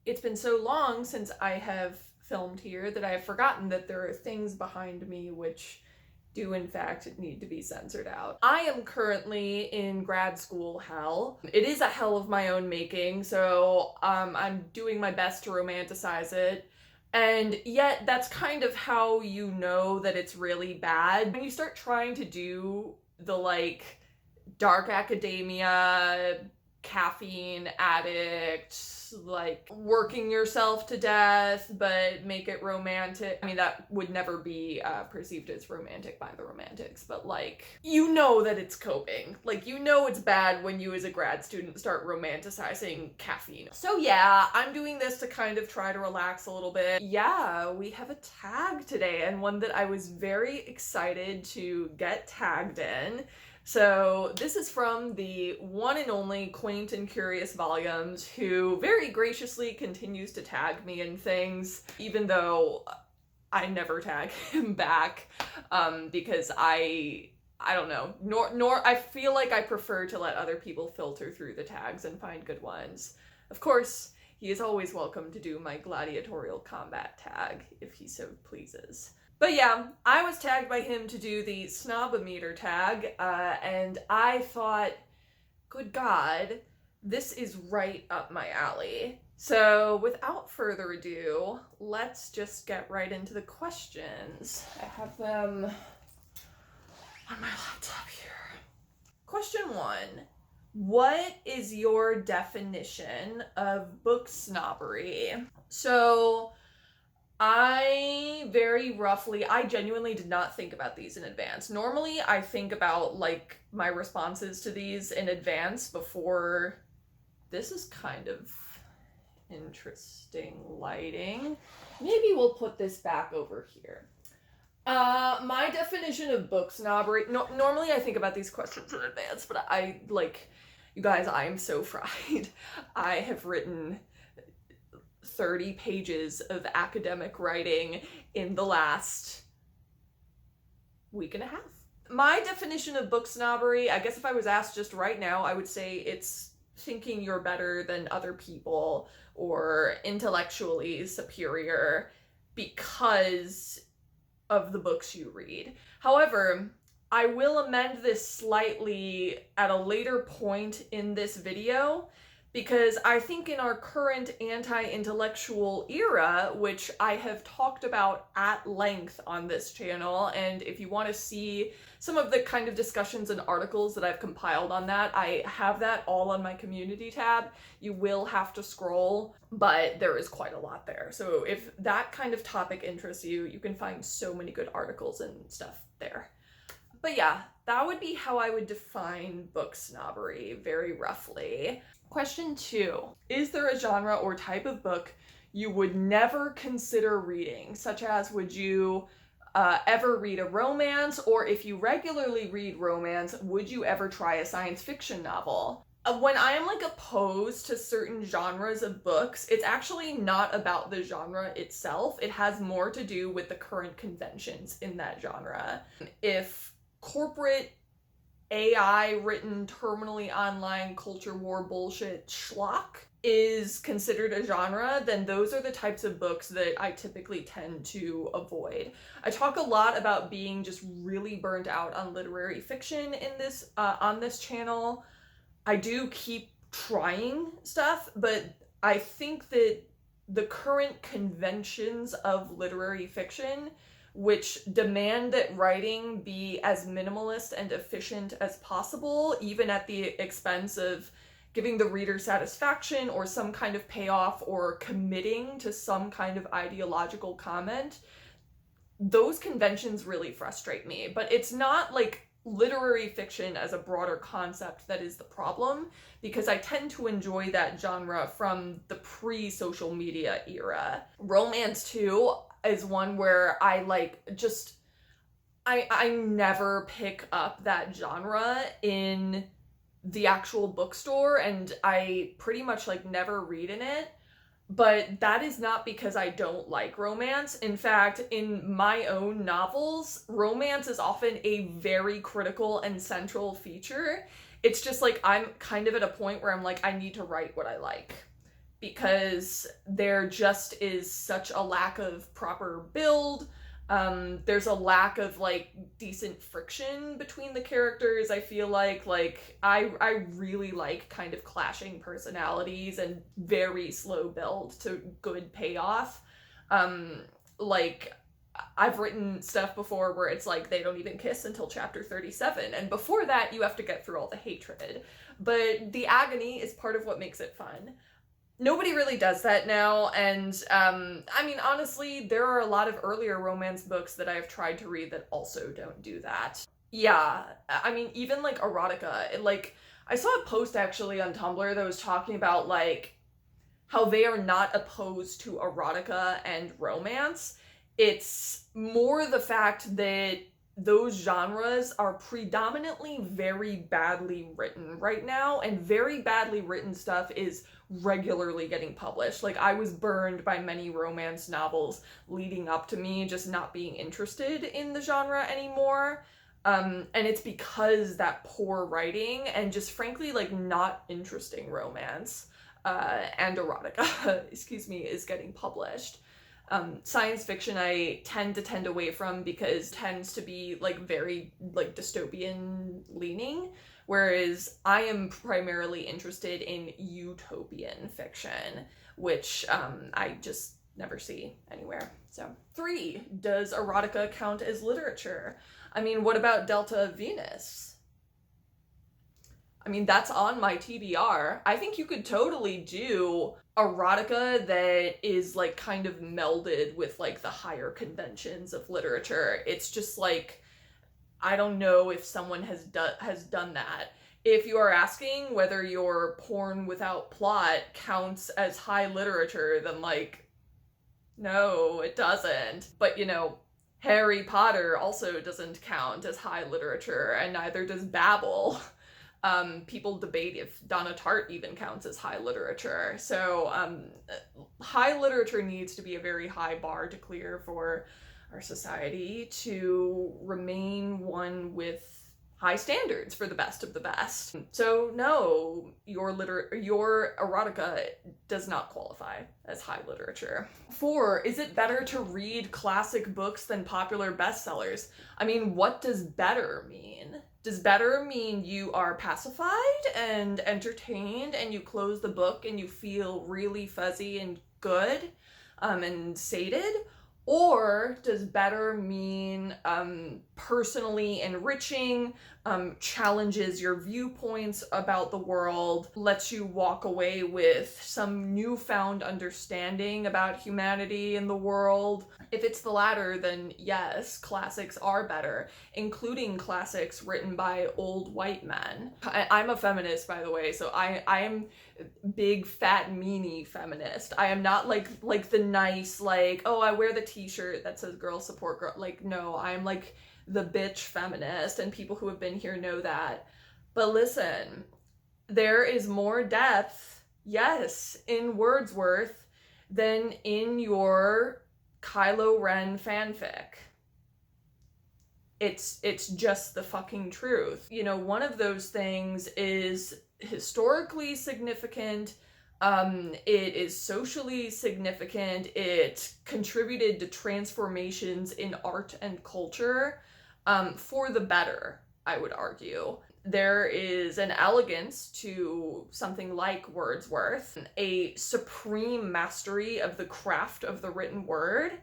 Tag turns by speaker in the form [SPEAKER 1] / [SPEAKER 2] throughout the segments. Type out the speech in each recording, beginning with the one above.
[SPEAKER 1] It's been so long since I have filmed here that I have forgotten that there are things behind me which do in fact need to be censored out. I am currently in grad school hell. It is a hell of my own making, so I'm doing my best to romanticize it. And yet that's kind of how you know that it's really bad. When you start trying to do the like dark academia, caffeine addict, like working yourself to death but make it romantic. I mean, that would never be perceived as romantic by the romantics, but like, you know that it's coping. Like, you know it's bad when you as a grad student start romanticizing caffeine. So yeah, I'm doing this to kind of try to relax a little bit. Yeah, we have a tag today, and one that I was very excited to get tagged in. So this is from the one and only Quaint and Curious Volumes, who very graciously continues to tag me in things, even though I never tag him back, because I don't know, nor I feel like I prefer to let other people filter through the tags and find good ones. Of course, he is always welcome to do my gladiatorial combat tag if he so pleases. But yeah, I was tagged by him to do the Snob-O-Meter tag, and I thought, good God, this is right up my alley. So without further ado, let's just get right into the questions. I have them on my laptop here. Question 1. What is your definition of book snobbery? So I genuinely did not think about these in advance. Normally, I think about like my responses to these in advance before. This is kind of interesting lighting. Maybe we'll put this back over here. My definition of book snobbery, normally I think about these questions in advance, but I, like, you guys, I am so fried. I have written 30 pages of academic writing in the last week and a half. My definition of book snobbery, I guess if I was asked just right now, I would say it's thinking you're better than other people or intellectually superior because of the books you read. However, I will amend this slightly at a later point in this video, because I think in our current anti-intellectual era, which I have talked about at length on this channel, and if you want to see some of the kind of discussions and articles that I've compiled on that, I have that all on my community tab. You will have to scroll, but there is quite a lot there. So if that kind of topic interests you, you can find so many good articles and stuff there. But yeah, that would be how I would define book snobbery very roughly. Question 2. Is there a genre or type of book you would never consider reading? Such as, would you ever read a romance? Or if you regularly read romance, would you ever try a science fiction novel? When I am like opposed to certain genres of books, it's actually not about the genre itself. It has more to do with the current conventions in that genre. If corporate AI written terminally online culture war bullshit schlock is considered a genre, then those are the types of books that I typically tend to avoid. I talk a lot about being just really burnt out on literary fiction in this on this channel. I do keep trying stuff, but I think that the current conventions of literary fiction, which demand that writing be as minimalist and efficient as possible, even at the expense of giving the reader satisfaction or some kind of payoff or committing to some kind of ideological comment, those conventions really frustrate me. But it's not like literary fiction as a broader concept that is the problem, because I tend to enjoy that genre from the pre-social media era. Romance too is one where I I never pick up that genre in the actual bookstore, and I pretty much like never read in it. But that is not because I don't like romance. In fact, in my own novels, romance is often a very critical and central feature. It's just like I'm kind of at a point where I'm like, I need to write what I like. because there just is such a lack of proper build. There's a lack of like decent friction between the characters. I feel like I really like kind of clashing personalities and very slow build to good payoff. Like I've written stuff before where it's like they don't even kiss until chapter 37, and before that you have to get through all the hatred. But the agony is part of what makes it fun. Nobody really does that now, and I mean, honestly, there are a lot of earlier romance books that I've tried to read that also don't do that. Yeah, I mean, even like erotica, I saw a post actually on Tumblr that was talking about like how they are not opposed to erotica and romance. It's more the fact that those genres are predominantly very badly written right now, and very badly written stuff is regularly getting published. Like, I was burned by many romance novels leading up to me just not being interested in the genre anymore. And it's because that poor writing and just frankly like not interesting romance and erotica, excuse me, is getting published. Science fiction I tend to tend away from because it tends to be like very like dystopian leaning, whereas I am primarily interested in utopian fiction, which I just never see anywhere. So 3, does erotica count as literature? I mean, what about Delta Venus? I mean, that's on my TBR. I think you could totally do erotica that is like kind of melded with like the higher conventions of literature. It's just like, I don't know if someone has done that. If you are asking whether your porn without plot counts as high literature, then like, no, it doesn't. But you know, Harry Potter also doesn't count as high literature, and neither does Babel. People debate if Donna Tartt even counts as high literature. So high literature needs to be a very high bar to clear for our society to remain one with high standards for the best of the best. So no, your erotica does not qualify as high literature. 4, is it better to read classic books than popular bestsellers? I mean, what does better mean? Does better mean you are pacified and entertained and you close the book and you feel really fuzzy and good and sated? Or does better mean personally enriching, challenges your viewpoints about the world, lets you walk away with some newfound understanding about humanity and the world? If it's the latter, then yes, classics are better, including classics written by old white men. I'm a feminist, by the way, so I am big fat meanie feminist. I am not like the nice, like, oh, I wear the t-shirt that says girl support girl. Like, no, I'm like the bitch feminist, and people who have been here know that. But listen, there is more depth, yes, in Wordsworth than in your Kylo Ren fanfic. It's just the fucking truth. You know, one of those things is historically significant, it is socially significant, it contributed to transformations in art and culture, for the better, I would argue. There is an elegance to something like Wordsworth, a supreme mastery of the craft of the written word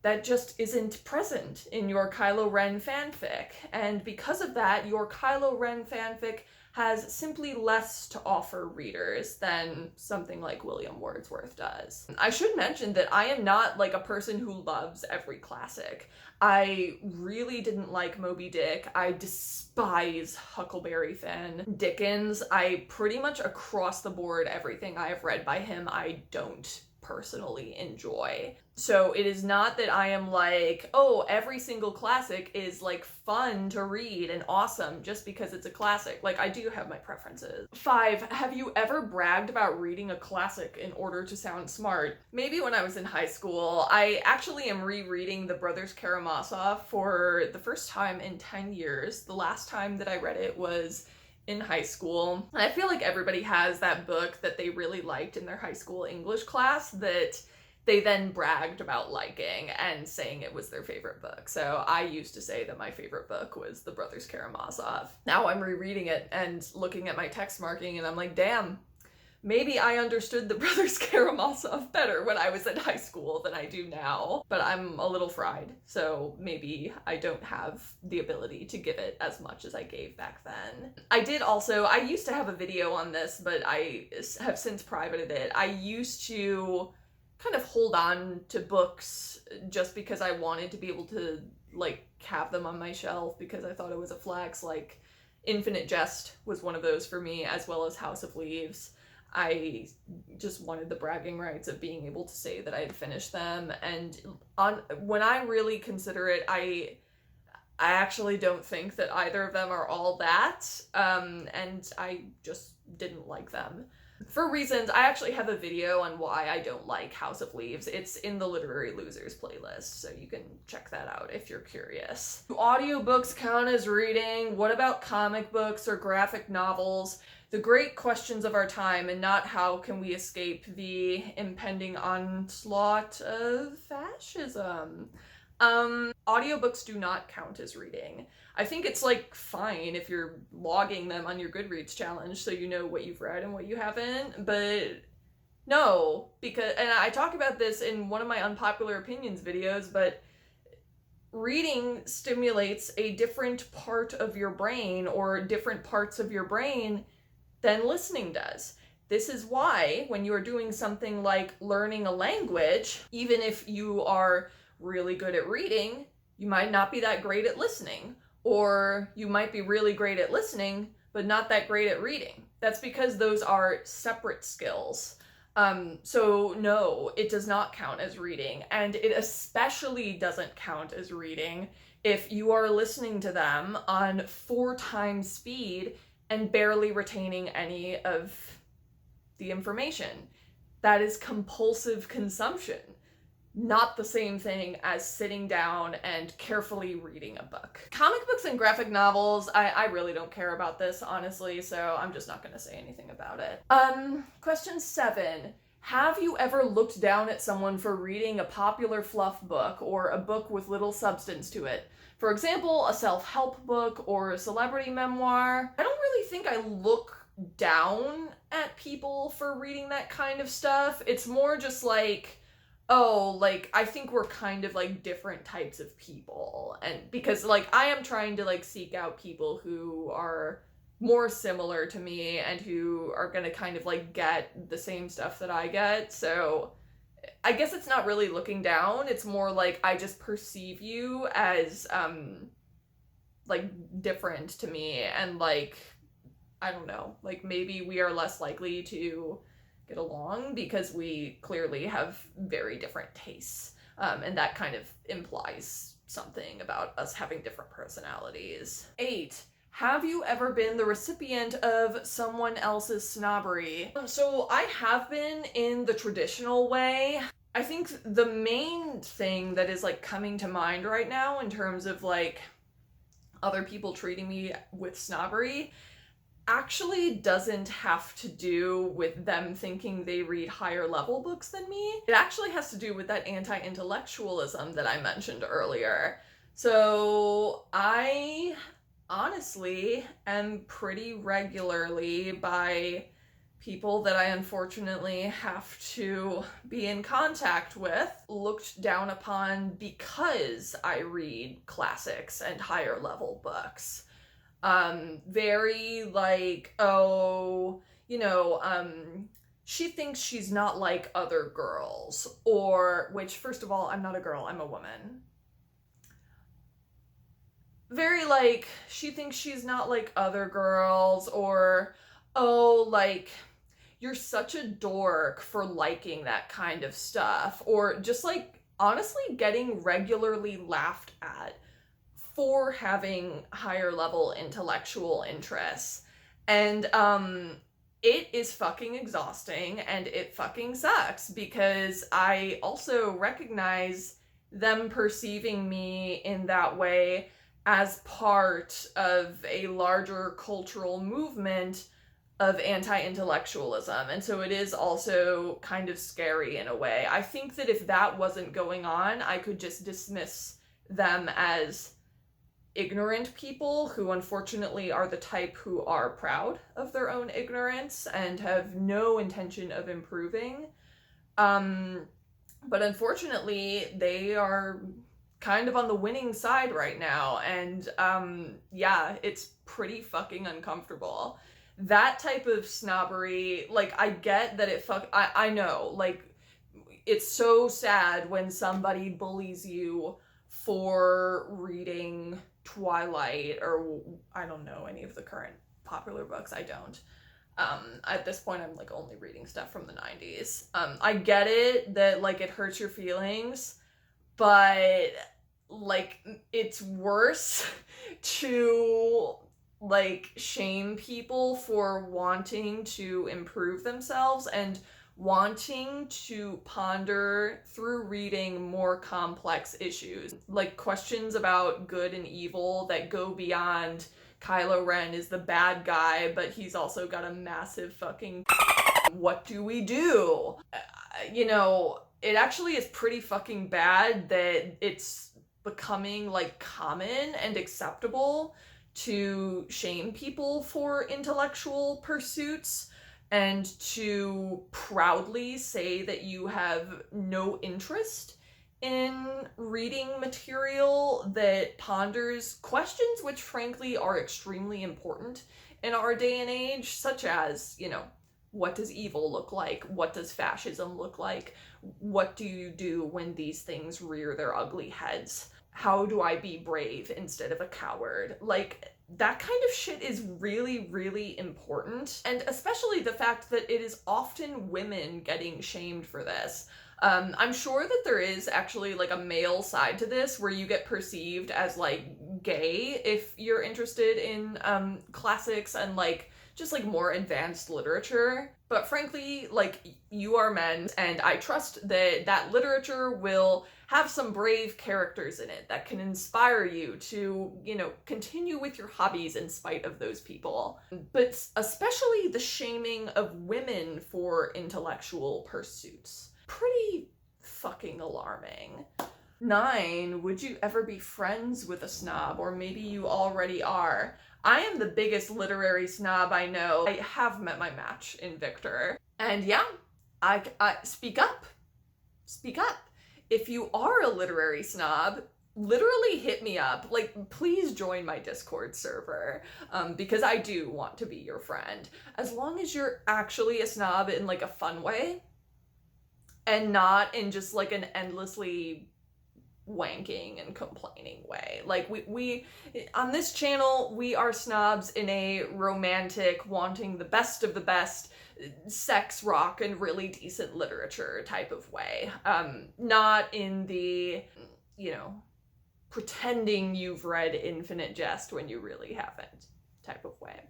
[SPEAKER 1] that just isn't present in your Kylo Ren fanfic. And because of that, your Kylo Ren fanfic has simply less to offer readers than something like William Wordsworth does. I should mention that I am not like a person who loves every classic. I really didn't like Moby Dick. I despise Huckleberry Finn. Dickens, I pretty much across the board, everything I have read by him, I don't personally enjoy. So it is not that I am like, oh, every single classic is like fun to read and awesome just because it's a classic. Like, I do have my preferences. 5, have you ever bragged about reading a classic in order to sound smart? Maybe when I was in high school. I actually am rereading The Brothers Karamazov for the first time in 10 years. The last time that I read it was in high school. And I feel like everybody has that book that they really liked in their high school English class that they then bragged about liking and saying it was their favorite book. So I used to say that my favorite book was The Brothers Karamazov. Now I'm rereading it and looking at my text marking and I'm like, damn, maybe I understood The Brothers Karamazov better when I was in high school than I do now. But I'm a little fried, so maybe I don't have the ability to give it as much as I gave back then. I used to have a video on this, but I have since privated it. I used to kind of hold on to books just because I wanted to be able to like have them on my shelf because I thought it was a flex. Like Infinite Jest was one of those for me, as well as House of Leaves. I just wanted the bragging rights of being able to say that I had finished them. And when I really consider it, I actually don't think that either of them are all that. And I just didn't like them. For reasons, I actually have a video on why I don't like House of Leaves. It's in the Literary Losers playlist, so you can check that out if you're curious. Do audiobooks count as reading? What about comic books or graphic novels? The great questions of our time, and not how can we escape the impending onslaught of fascism. Audiobooks do not count as reading. I think it's like fine if you're logging them on your Goodreads challenge so you know what you've read and what you haven't, but no, because, and I talk about this in one of my unpopular opinions videos, but reading stimulates a different part of your brain or different parts of your brain than listening does. This is why when you're doing something like learning a language, even if you are really good at reading, you might not be that great at listening, or you might be really great at listening, but not that great at reading. That's because those are separate skills. So no, it does not count as reading, and it especially doesn't count as reading if you are listening to them on 4 times speed and barely retaining any of the information. That is compulsive consumption. Not the same thing as sitting down and carefully reading a book. Comic books and graphic novels, I really don't care about this, honestly, so I'm just not gonna say anything about it. Question 7. Have you ever looked down at someone for reading a popular fluff book or a book with little substance to it? For example, a self-help book or a celebrity memoir. I don't really think I look down at people for reading that kind of stuff. It's more just like, oh, like, I think we're kind of, like, different types of people. And because, like, I am trying to, like, seek out people who are more similar to me and who are gonna kind of, like, get the same stuff that I get. So I guess it's not really looking down. It's more like I just perceive you as, like, different to me. And, like, I don't know, like, maybe we are less likely to get along because we clearly have very different tastes, and that kind of implies something about us having different personalities. 8. Have you ever been the recipient of someone else's snobbery? So I have been in the traditional way. I think the main thing that is like coming to mind right now in terms of like other people treating me with snobbery actually doesn't have to do with them thinking they read higher level books than me. It actually has to do with that anti-intellectualism that I mentioned earlier. So I honestly am pretty regularly, by people that I unfortunately have to be in contact with, looked down upon because I read classics and higher level books. Very like, oh, you know, she thinks she's not like other girls, or, which, first of all, I'm not a girl, I'm a woman. Very like, she thinks she's not like other girls, or, oh, like, you're such a dork for liking that kind of stuff, or just like, honestly, getting regularly laughed at for having higher level intellectual interests. And it is fucking exhausting and it fucking sucks, because I also recognize them perceiving me in that way as part of a larger cultural movement of anti-intellectualism. And so it is also kind of scary in a way. I think that if that wasn't going on, I could just dismiss them as ignorant people who unfortunately are the type who are proud of their own ignorance and have no intention of improving. But unfortunately, they are kind of on the winning side right now, and yeah, it's pretty fucking uncomfortable. That type of snobbery, like, I get that I know, like, it's so sad when somebody bullies you for reading Twilight, or I don't know any of the current popular books. I don't. At this point, I'm like only reading stuff from the 90s. I get it that like it hurts your feelings, but like it's worse to like shame people for wanting to improve themselves and wanting to ponder through reading more complex issues, like questions about good and evil that go beyond Kylo Ren is the bad guy, but he's also got a massive fucking what do we do? You know, it actually is pretty fucking bad that it's becoming like common and acceptable to shame people for intellectual pursuits and to proudly say that you have no interest in reading material that ponders questions which frankly are extremely important in our day and age, such as, you know, what does evil look like? What does fascism look like? What do you do when these things rear their ugly heads? How do I be brave instead of a coward? Like, that kind of shit is really, really important. And especially the fact that it is often women getting shamed for this. I'm sure that there is actually like a male side to this where you get perceived as like gay if you're interested in classics and like just like more advanced literature. But frankly, like, you are men, and I trust that that literature will have some brave characters in it that can inspire you to, you know, continue with your hobbies in spite of those people. But especially the shaming of women for intellectual pursuits. Pretty fucking alarming. 9, would you ever be friends with a snob? Or maybe you already are. I am the biggest literary snob I know. I have met my match in Victor. And yeah, I speak up. Speak up. If you are a literary snob, literally hit me up. Like, please join my Discord server, because I do want to be your friend. As long as you're actually a snob in like a fun way, and not in just like an endlessly wanking and complaining way. Like, we on this channel, we are snobs in a romantic, wanting the best of the best, sex, rock, and really decent literature type of way. Not in the, you know, pretending you've read Infinite Jest when you really haven't type of way.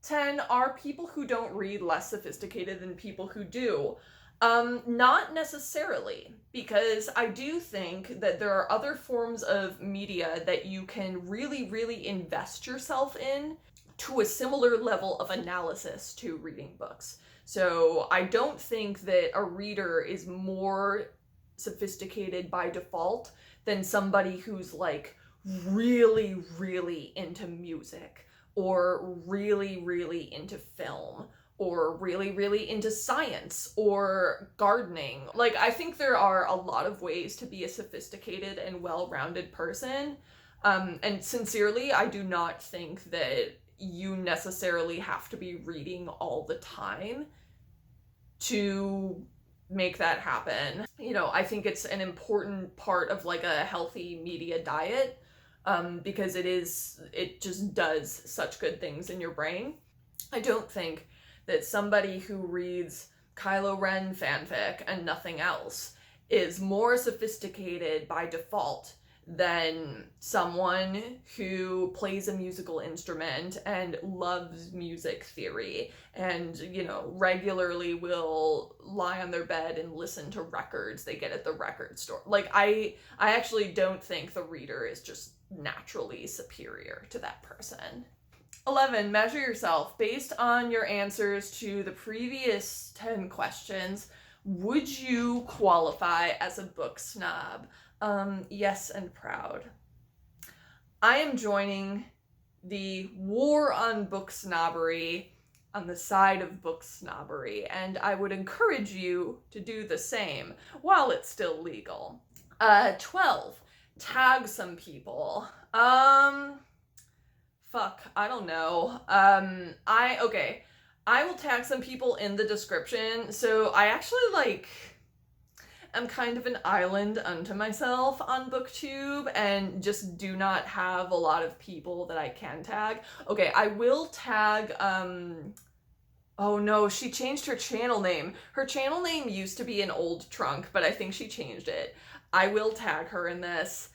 [SPEAKER 1] 10, are people who don't read less sophisticated than people who do? Not necessarily, because I do think that there are other forms of media that you can really, really invest yourself in to a similar level of analysis to reading books. So I don't think that a reader is more sophisticated by default than somebody who's like really, really into music, or really, really into film, or really, really into science or gardening. Like, I think there are a lot of ways to be a sophisticated and well-rounded person. And sincerely, I do not think that you necessarily have to be reading all the time to make that happen. You know, I think it's an important part of like a healthy media diet, because it just does such good things in your brain. I don't think that somebody who reads Kylo Ren fanfic and nothing else is more sophisticated by default than someone who plays a musical instrument and loves music theory and, you know, regularly will lie on their bed and listen to records they get at the record store. Like, I actually don't think the reader is just naturally superior to that person. 11, measure yourself. Based on your answers to the previous 10 questions, would you qualify as a book snob? Yes, and proud. I am joining the war on book snobbery on the side of book snobbery, and I would encourage you to do the same while it's still legal. 12, tag some people. Fuck, I don't know. I will tag some people in the description. So I actually am kind of an island unto myself on BookTube and just do not have a lot of people that I can tag. Okay, I will tag, oh no, she changed her channel name. Her channel name used to be an old trunk, but I think she changed it. I will tag her in this.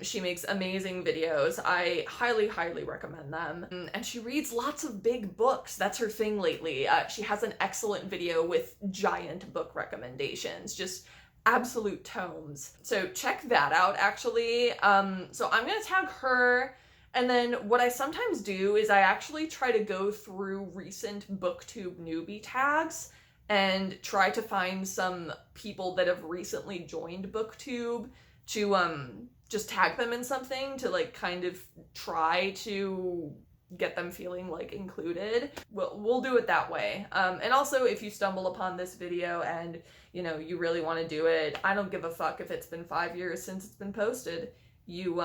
[SPEAKER 1] She makes amazing videos. I highly, highly recommend them. And she reads lots of big books. That's her thing lately. She has an excellent video with giant book recommendations, just absolute tomes. So check that out, actually. So I'm gonna tag her. And then what I sometimes do is I actually try to go through recent BookTube newbie tags and try to find some people that have recently joined BookTube to just tag them in something to kind of try to get them feeling included. We'll do it that way. And also, if you stumble upon this video and you really want to do it, I don't give a fuck if it's been 5 years since it's been posted. You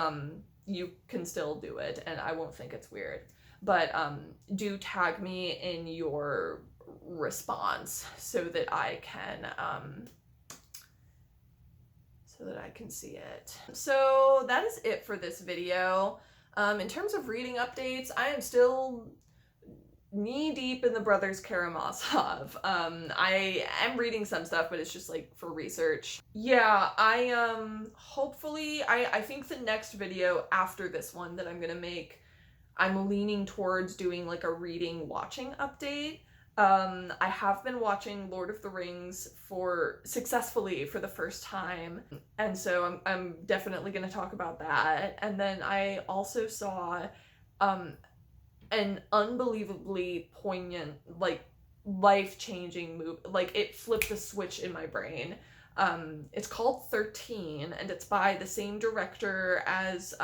[SPEAKER 1] can still do it, and I won't think it's weird. But do tag me in your response so that I can see it. So that is it for this video. In terms of reading updates, I am still knee-deep in the Brothers Karamazov. I am reading some stuff, but it's just for research. Yeah, hopefully, I think the next video after this one that I'm gonna make, I'm leaning towards doing a reading watching update. I have been watching Lord of the Rings successfully for the first time, and so I'm definitely going to talk about that. And then I also saw an unbelievably poignant, life-changing movie. It flipped a switch in my brain. It's called 13, and it's by the same director as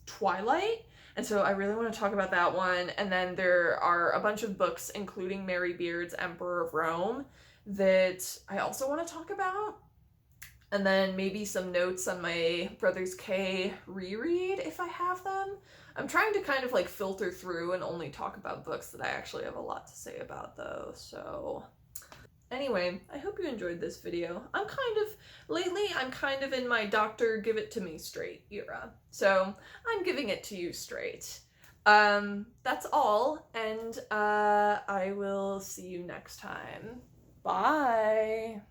[SPEAKER 1] Twilight. And so I really want to talk about that one. And then there are a bunch of books, including Mary Beard's Emperor of Rome, that I also want to talk about. And then maybe some notes on my Brothers K reread, if I have them. I'm trying to kind of filter through and only talk about books that I actually have a lot to say about, though. So anyway, I hope you enjoyed this video. Lately I'm kind of in my Doctor Give It To Me Straight era. So I'm giving it to you straight. That's all, and I will see you next time. Bye!